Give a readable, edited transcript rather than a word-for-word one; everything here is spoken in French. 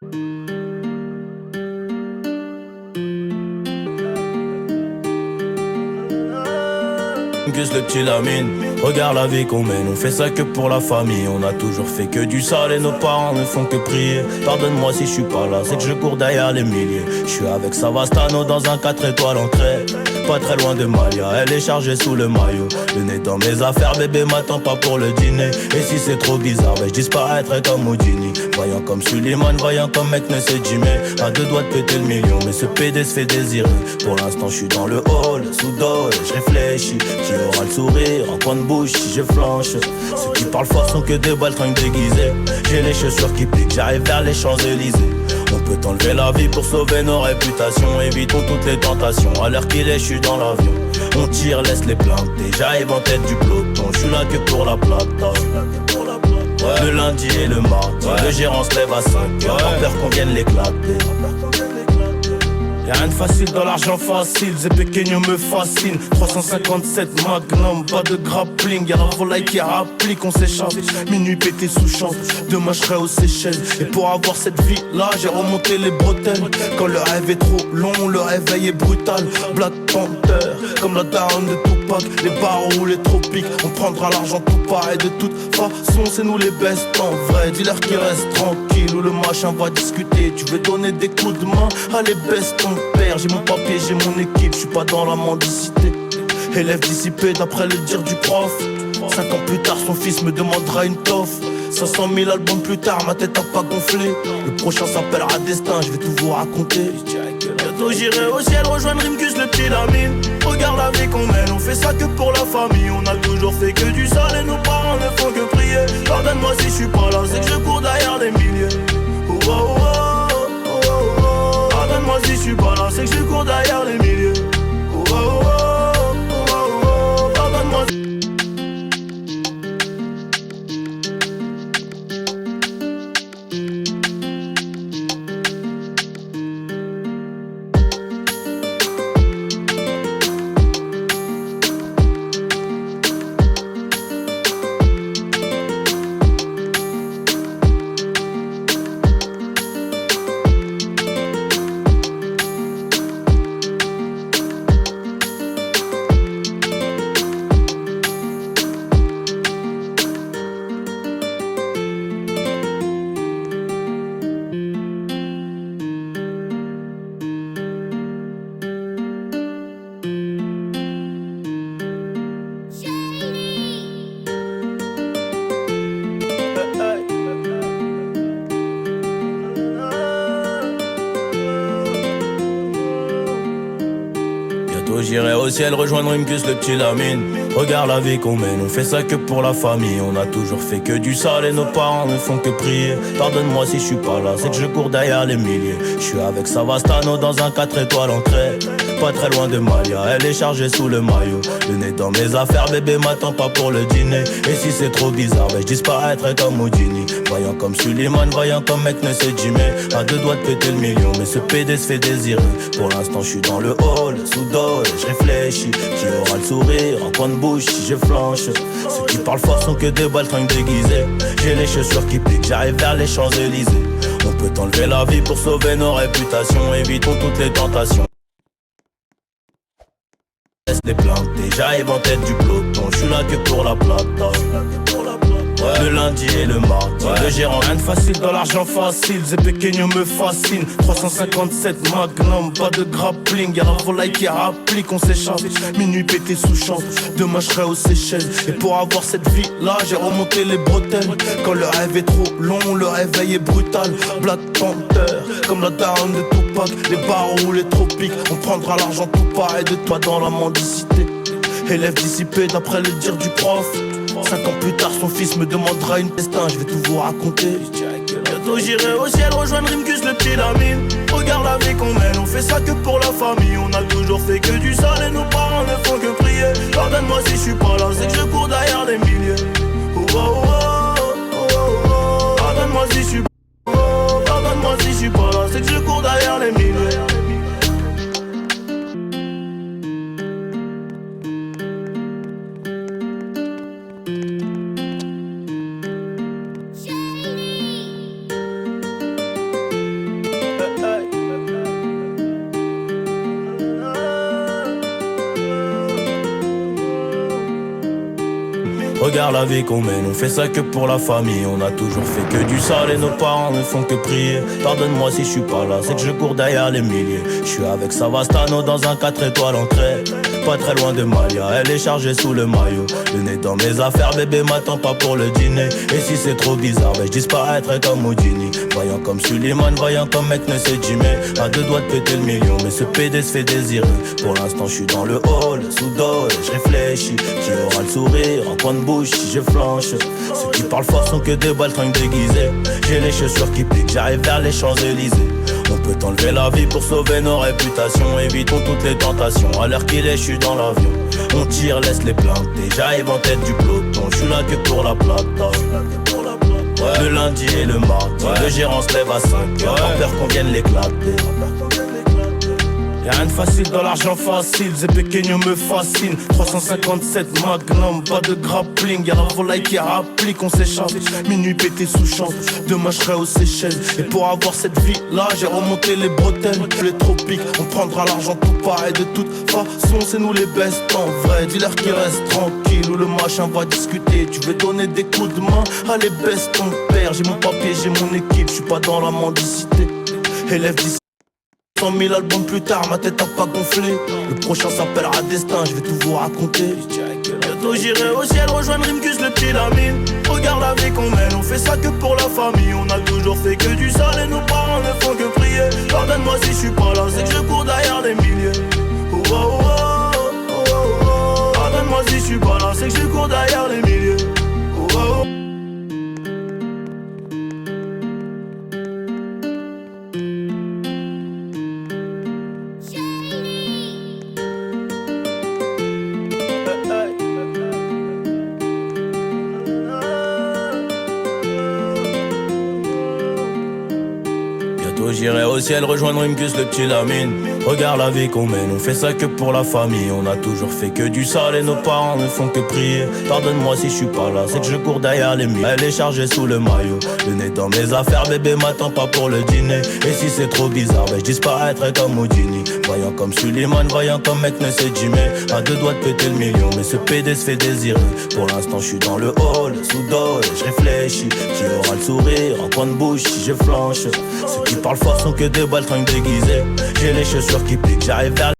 Gus le petit Lamine, regarde la vie qu'on mène. On fait ça que pour la famille. On a toujours fait que du sale et nos parents ne font que prier. Pardonne-moi si je suis pas là, c'est que je cours derrière les milliers. Je suis avec Savastano dans un 4 étoiles en craie. Pas très loin de Malia, elle est chargée sous le maillot. Le nez dans mes affaires, bébé m'attend pas pour le dîner. Et si c'est trop bizarre, je disparaîtrai comme Houdini. Voyant comme Suleiman, voyant comme mec ne sait Jimmy. À deux doigts de péter le million, mais ce PD se fait désirer. Pour l'instant je suis dans le hall, sous dos, je réfléchis. Qui aura le sourire, en coin de bouche si je flanche. Ceux qui parlent fort sont que des baltringues déguisés. J'ai les chaussures qui piquent, j'arrive vers les Champs-Élysées. On peut enlever la vie pour sauver nos réputations. Évitons toutes les tentations, à l'heure qu'il est je suis dans l'avion. On tire, laisse les planter, j'arrive en tête du peloton. Je suis là que pour la plata. Ouais. Le lundi et le mardi, ouais. Le gérant se lève à 5h, ouais. Pas peur qu'on vienne l'éclater. Y'a rien de facile dans l'argent facile, Zé Pequeño me fascine. 357 Magnum, pas de grappling. Y'a la volaille qui rapplique, on s'échappe. Minuit pété sous champ, demain je serai aux Seychelles. Et pour avoir cette vie là, j'ai remonté les bretelles. Quand le rêve est trop long, le réveil est brutal. Black Panther, comme la daronne de Tupac. Les barreaux ou les tropiques, on prendra l'argent tout pareil. De toute façon c'est nous les best en vrai. Dis-leur qu'ils restent tranquilles ou le machin va discuter. Tu veux donner des coups de main, allez baisse ton père. J'ai mon papier, j'ai mon équipe, je suis pas dans la mendicité. Élève dissipé d'après le dire du prof. 5 ans plus tard son fils me demandera une toffe. 500 000 albums plus tard, ma tête a pas gonflé. Le prochain s'appellera Destin, je vais tout vous raconter. Bientôt j'irai au ciel rejoindre Rimkus le petit Lamine. Regarde la vie qu'on mène, on fait ça que pour la famille. On a toujours fait que du sale et nos parents ne font que prier. Pardonne-moi si je suis pas là, c'est que je cours derrière les milliers. Oh, oh, oh, oh, oh, oh. Pardonne-moi si je suis pas là, c'est que je cours derrière les milliers. Oh, oh, oh, oh, oh, oh. Pardonne-moi. J'irai au ciel rejoindre Rimkus le petit Lamine. Regarde la vie qu'on mène, on fait ça que pour la famille. On a toujours fait que du sale et nos parents ne font que prier. Pardonne-moi si je suis pas là, c'est que je cours derrière les milliers. Je suis avec Savastano dans un 4 étoiles en craie. Pas très loin de Malia, elle est chargée sous le maillot. Le nez dans mes affaires, bébé m'attend pas pour le dîner. Et si c'est trop bizarre, je disparaîtrai comme Houdini. Voyant comme Suleiman, voyant comme mec ne sait Jimmy. À deux doigts de péter le million, mais ce PD se fait désirer. Pour l'instant je suis dans le hall, sous dos, je réfléchis. Qui aura le sourire, en coin de bouche si je flanche. Ceux qui parlent fort sont que des baltringues déguisés. J'ai les chaussures qui piquent, j'arrive vers les Champs-Élysées. On peut enlever la vie pour sauver nos réputations. Évitons toutes les tentations. Laisse les planter, j'arrive en tête du peloton. Je suis là que pour la plata. Ouais. Le lundi et le mardi, ouais. Le gérant, rien de facile dans l'argent facile. Zé Pequeño me fascine. 357 Magnum, pas de grappling. Y'a la volaille qui rapplique, on s'échappe. Minuit pété sous champ, demain je serai aux Seychelles. Et pour avoir cette vie là, j'ai remonté les bretelles. Quand le rêve est trop long, le réveil est brutal. Black Panther, comme la daronne de Tupac. Les barreaux ou les tropiques, on prendra l'argent tout pareil de toi dans la mendicité. Élève dissipé d'après le dire du prof. 5 ans plus tard son fils me demandera une destin, je vais tout vous raconter. Bientôt j'irai au ciel rejoindre Rimkus le petit Lamine. Regarde la vie qu'on mène, on fait ça que pour la famille. On a toujours fait que du sale et nos parents ne font que prier. Pardonne-moi si je suis pas là, c'est que je cours derrière les milliers. Oh, oh, oh, oh, oh, oh. Pardonne-moi si je suis pas là, pardonne-moi si je suis pas là, c'est que je cours derrière les milliers. Regarde la vie qu'on mène, on fait ça que pour la famille. On a toujours fait que du sale et nos parents ne font que prier. Pardonne-moi si je suis pas là, c'est que je cours derrière les milliers. Je suis avec Savastano dans un 4 étoiles en trait. Pas très loin de Malia, elle est chargée sous le maillot. Le nez dans mes affaires, bébé m'attend pas pour le dîner. Et si c'est trop bizarre, je disparaîtrai comme Houdini. Voyant comme Suleiman, voyant comme mec ne sait Jimmy. À deux doigts de péter le million, mais ce PD se fait désirer. Pour l'instant je suis dans le hall, sous dos et je réfléchis. Qui aura le sourire en coin de bouche si je flanche. Ceux qui parlent fort sont que des baltringues déguisés. J'ai les chaussures qui piquent, j'arrive vers les Champs-Élysées. On peut enlever la vie pour sauver nos réputations. Évitons toutes les tentations, à l'heure qu'il est je suis dans l'avion. On tire, laisse les planter, j'arrive en tête du peloton. Je suis là que pour la plata. Le lundi et le mardi, le gérant se lève à 5h. Pas peur qu'on vienne l'éclater. Y'a rien de facile dans l'argent facile, Zé Pequeño me fascine. 357 Magnum, pas de grappling. Y'a la volaille qui rapplique, on s'échappe. Minuit pété sous champ, demain je serai aux Seychelles. Et pour avoir cette vie là, j'ai remonté les bretelles. Les tropiques, on prendra l'argent tout pareil. De toute façon c'est nous les bestes en vrai. Dis-leur qu'ils restent tranquilles ou le machin va discuter. Tu veux donner des coups de main, allez baisse ton père. J'ai mon papier, j'ai mon équipe, je suis pas dans la mendicité. Élève d'ici 100 000 albums plus tard, ma tête a pas gonflé. Le prochain s'appellera Destin, je vais tout vous raconter. Bientôt j'irai au ciel rejoindre Rimkus le petit Lamine. Regarde la vie qu'on mène, on fait ça que pour la famille. On a toujours fait que du sale et nos parents ne font que prier. Pardonne-moi si je suis pas là, c'est que je cours derrière les milliers. Oh, oh, oh, oh, oh, oh. Pardonne-moi si je suis pas là, c'est que je cours derrière les milliers. Oh, oh, oh. J'irai au ciel rejoindre Rimkus le petit Lamine. Regarde la vie qu'on mène, on fait ça que pour la famille. On a toujours fait que du sale et nos parents ne font que prier. Pardonne-moi si je suis pas là, c'est que je cours derrière les mille. Elle est chargée sous le maillot, le nez dans mes affaires, bébé m'attend pas pour le dîner. Et si c'est trop bizarre, je disparaîtrai comme Houdini. Voyant comme Suleiman, voyant comme mec ne sait Jimmy. À deux doigts de péter le million, mais ce PD se fait désirer. Pour l'instant je suis dans le hall, sous dos et je réfléchis. Qui aura le sourire en coin de bouche si je flanche. Ceux qui parlent fort sont que des baltringues déguisés. J'ai les chaussures qui piquent, j'arrive vers